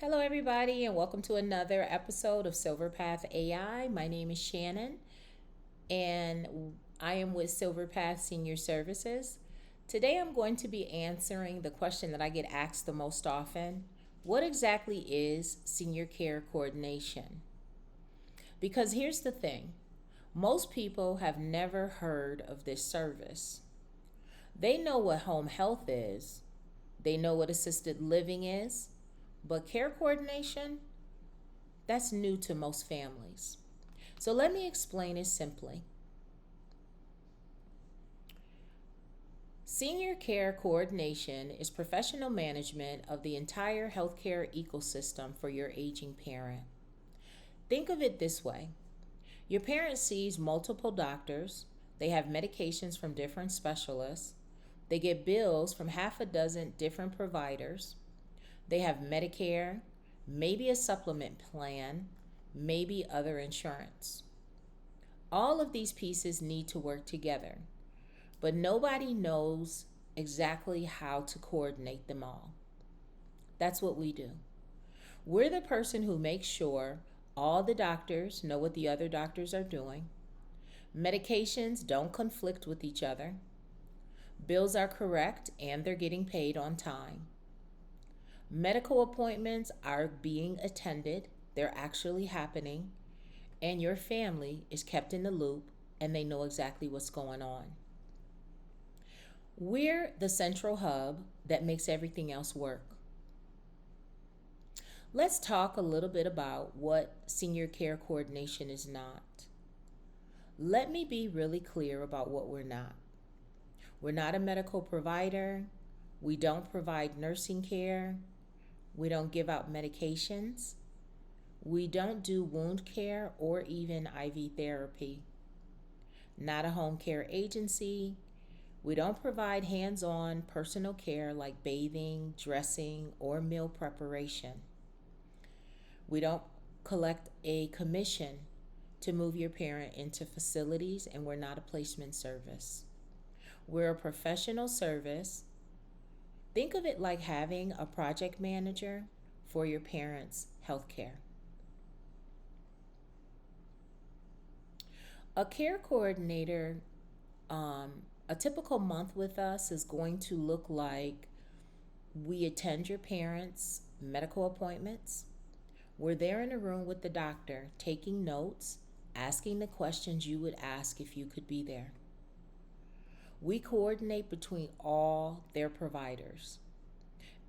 Hello, everybody, and welcome to another episode of Silver Path AI. My name is Shannon, and I am with Silver Path Senior Services. Today, I'm going to be answering the question that I get asked the most often: what exactly is senior care coordination? Because here's the thing, most people have never heard of this service. They know what home health is, they know what assisted living is, but care coordination, that's new to most families. So let me explain it simply. Senior care coordination is professional management of the entire healthcare ecosystem for your aging parent. Think of it this way: your parent sees multiple doctors, they have medications from different specialists, they get bills from half a dozen different providers, they have Medicare, maybe a supplement plan, maybe other insurance. All of these pieces need to work together, but nobody knows exactly how to coordinate them all. That's what we do. We're the person who makes sure all the doctors know what the other doctors are doing, medications don't conflict with each other, bills are correct and they're getting paid on time, medical appointments are being attended, they're actually happening, and your family is kept in the loop and they know exactly what's going on. We're the central hub that makes everything else work. Let's talk a little bit about what senior care coordination is not. Let me be really clear about what we're not. We're not a medical provider. We don't provide nursing care. We don't give out medications. We don't do wound care or even IV therapy. Not a home care agency. We don't provide hands-on personal care like bathing, dressing, or meal preparation. We don't collect a commission to move your parent into facilities, and we're not a placement service. We're a professional service. Think of it like having a project manager for your parents' health care. A care coordinator, a typical month with us is going to look like: we attend your parents' medical appointments. We're there in a room with the doctor, taking notes, asking the questions you would ask if you could be there. We coordinate between all their providers.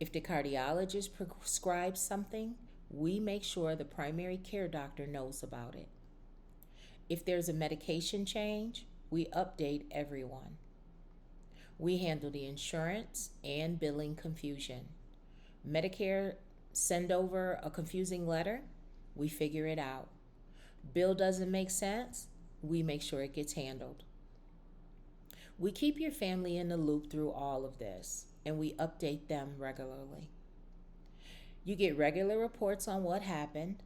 If the cardiologist prescribes something, we make sure the primary care doctor knows about it. If there's a medication change, we update everyone. We handle the insurance and billing confusion. Medicare send over a confusing letter, we figure it out. Bill doesn't make sense, we make sure it gets handled. We keep your family in the loop through all of this, and we update them regularly. You get regular reports on what happened,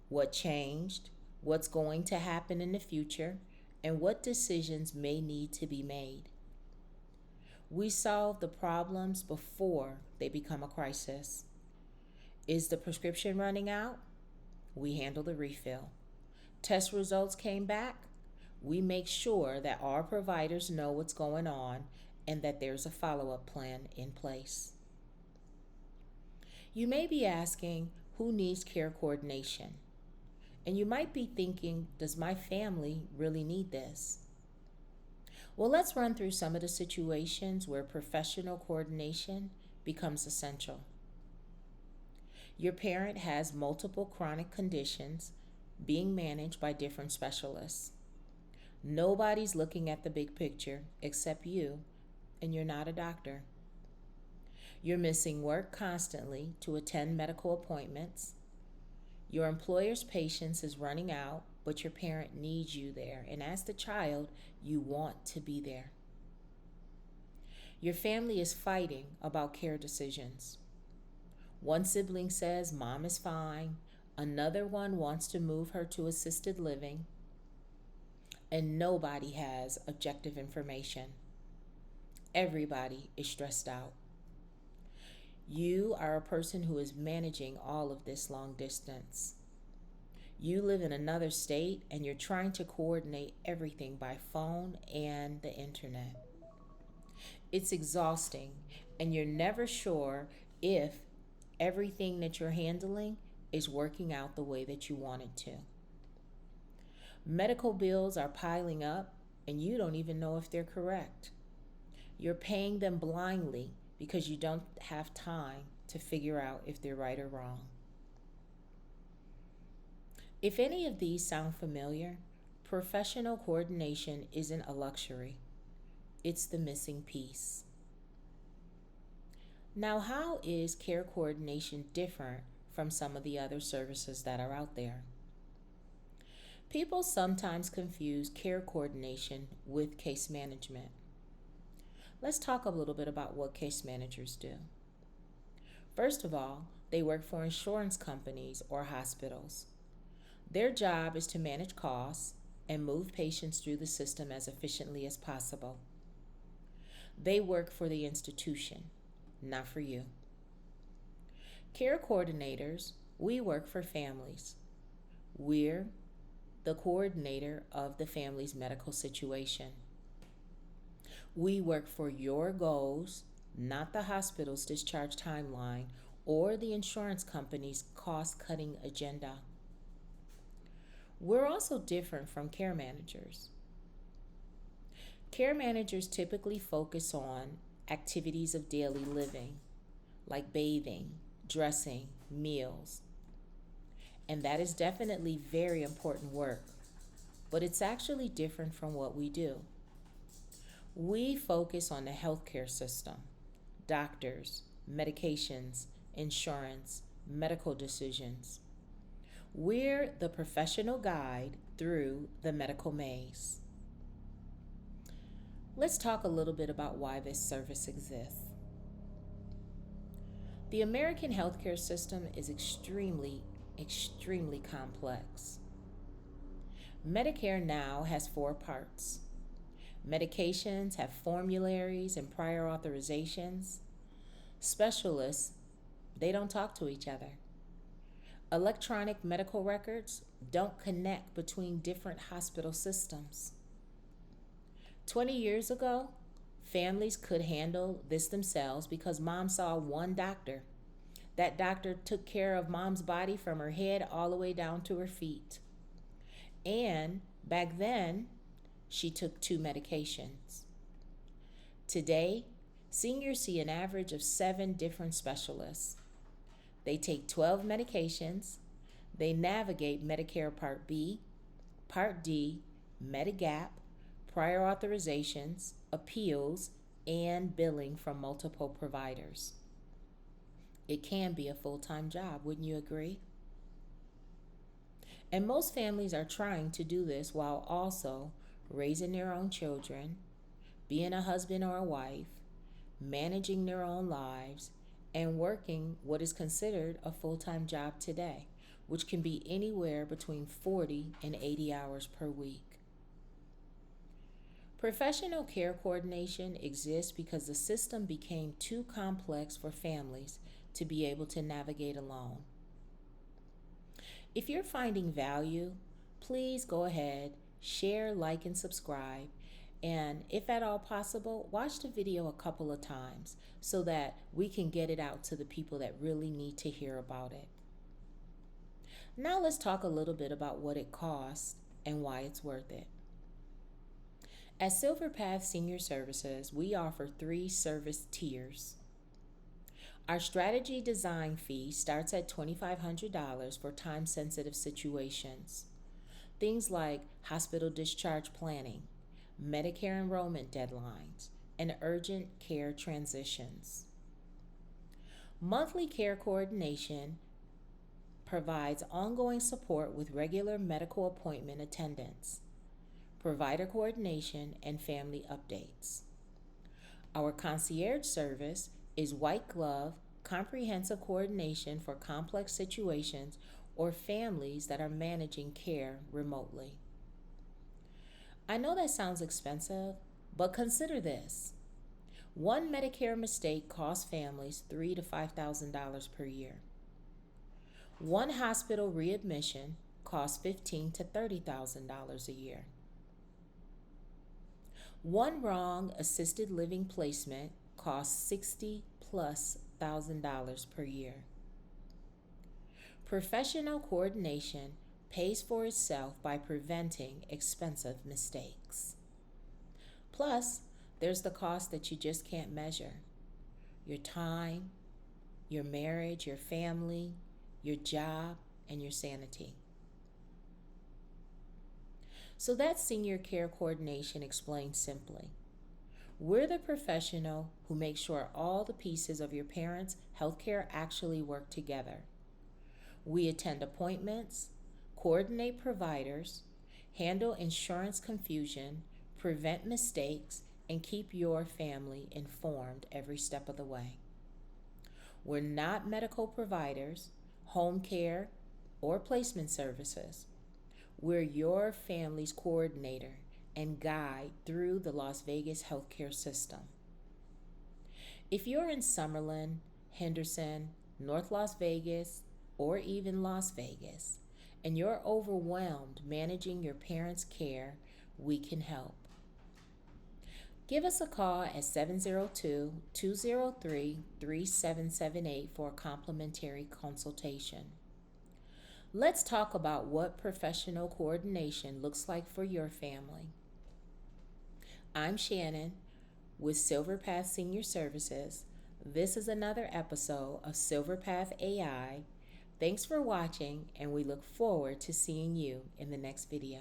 what changed, what's going to happen in the future, and what decisions may need to be made. We solve the problems before they become a crisis. Is the prescription running out? We handle the refill. Test results came back? We make sure that our providers know what's going on and that there's a follow-up plan in place. You may be asking, who needs care coordination? And you might be thinking, does my family really need this? Well, let's run through some of the situations where professional coordination becomes essential. Your parent has multiple chronic conditions being managed by different specialists. Nobody's looking at the big picture except you, and you're not a doctor. You're missing work constantly to attend medical appointments. Your employer's patience is running out, but your parent needs you there, and as the child, you want to be there. Your family is fighting about care decisions. One sibling says mom is fine, another one wants to move her to assisted living, and nobody has objective information. Everybody is stressed out. You are a person who is managing all of this long distance. You live in another state and you're trying to coordinate everything by phone and the internet. It's exhausting, and you're never sure if everything that you're handling is working out the way that you want it to. Medical bills are piling up, and you don't even know if they're correct. You're paying them blindly because you don't have time to figure out if they're right or wrong. If any of these sound familiar, professional coordination isn't a luxury, it's the missing piece. Now, how is care coordination different from some of the other services that are out there? People sometimes confuse care coordination with case management. Let's talk a little bit about what case managers do. First of all, they work for insurance companies or hospitals. Their job is to manage costs and move patients through the system as efficiently as possible. They work for the institution, not for you. Care coordinators, we work for families. We're the coordinator of the family's medical situation. We work for your goals, not the hospital's discharge timeline or the insurance company's cost cutting agenda. We're also different from care managers. Care managers typically focus on activities of daily living, like bathing, dressing, meals. And that is definitely very important work, but it's actually different from what we do. We focus on the healthcare system, doctors, medications, insurance, medical decisions. We're the professional guide through the medical maze. Let's talk a little bit about why this service exists. The American healthcare system is extremely complex. Medicare now has 4 parts. Medications have formularies and prior authorizations. Specialists, they don't talk to each other. Electronic medical records don't connect between different hospital systems. 20 years ago, families could handle this themselves because mom saw one doctor. That doctor took care of mom's body from her head all the way down to her feet. And back then, she took 2 medications. Today, seniors see an average of 7 different specialists. They take 12 medications. They navigate Medicare Part B, Part D, Medigap, prior authorizations, appeals, and billing from multiple providers. It can be a full-time job, wouldn't you agree? And most families are trying to do this while also raising their own children, being a husband or a wife, managing their own lives, and working what is considered a full-time job today, which can be anywhere between 40 and 80 hours per week. Professional care coordination exists because the system became too complex for families to be able to navigate alone. If you're finding value, please go ahead, share, like, and subscribe. And if at all possible, watch the video a couple of times so that we can get it out to the people that really need to hear about it. Now let's talk a little bit about what it costs and why it's worth it. At Silver Path Senior Services, we offer 3 service tiers. Our strategy design fee starts at $2,500 for time-sensitive situations. Things like hospital discharge planning, Medicare enrollment deadlines, and urgent care transitions. Monthly care coordination provides ongoing support with regular medical appointment attendance, provider coordination, and family updates. Our concierge service is white glove, comprehensive coordination for complex situations or families that are managing care remotely. I know that sounds expensive, but consider this. One Medicare mistake costs families $3,000 to $5,000 per year. One hospital readmission costs $15,000 to $30,000 a year. One wrong assisted living placement costs $60,000+ per year. Professional coordination pays for itself by preventing expensive mistakes. Plus, there's the cost that you just can't measure: your time, your marriage, your family, your job, and your sanity. So that's senior care coordination explained simply. We're the professional who makes sure all the pieces of your parents' healthcare actually work together. We attend appointments, coordinate providers, handle insurance confusion, prevent mistakes, and keep your family informed every step of the way. We're not medical providers, home care, or placement services. We're your family's coordinator and guide through the Las Vegas healthcare system. If you're in Summerlin, Henderson, North Las Vegas, or even Las Vegas, and you're overwhelmed managing your parents' care, we can help. Give us a call at 702-203-3778 for a complimentary consultation. Let's talk about what professional coordination looks like for your family. I'm Shannon with SilverPath Senior Services. This is another episode of SilverPath AI. Thanks for watching, and we look forward to seeing you in the next video.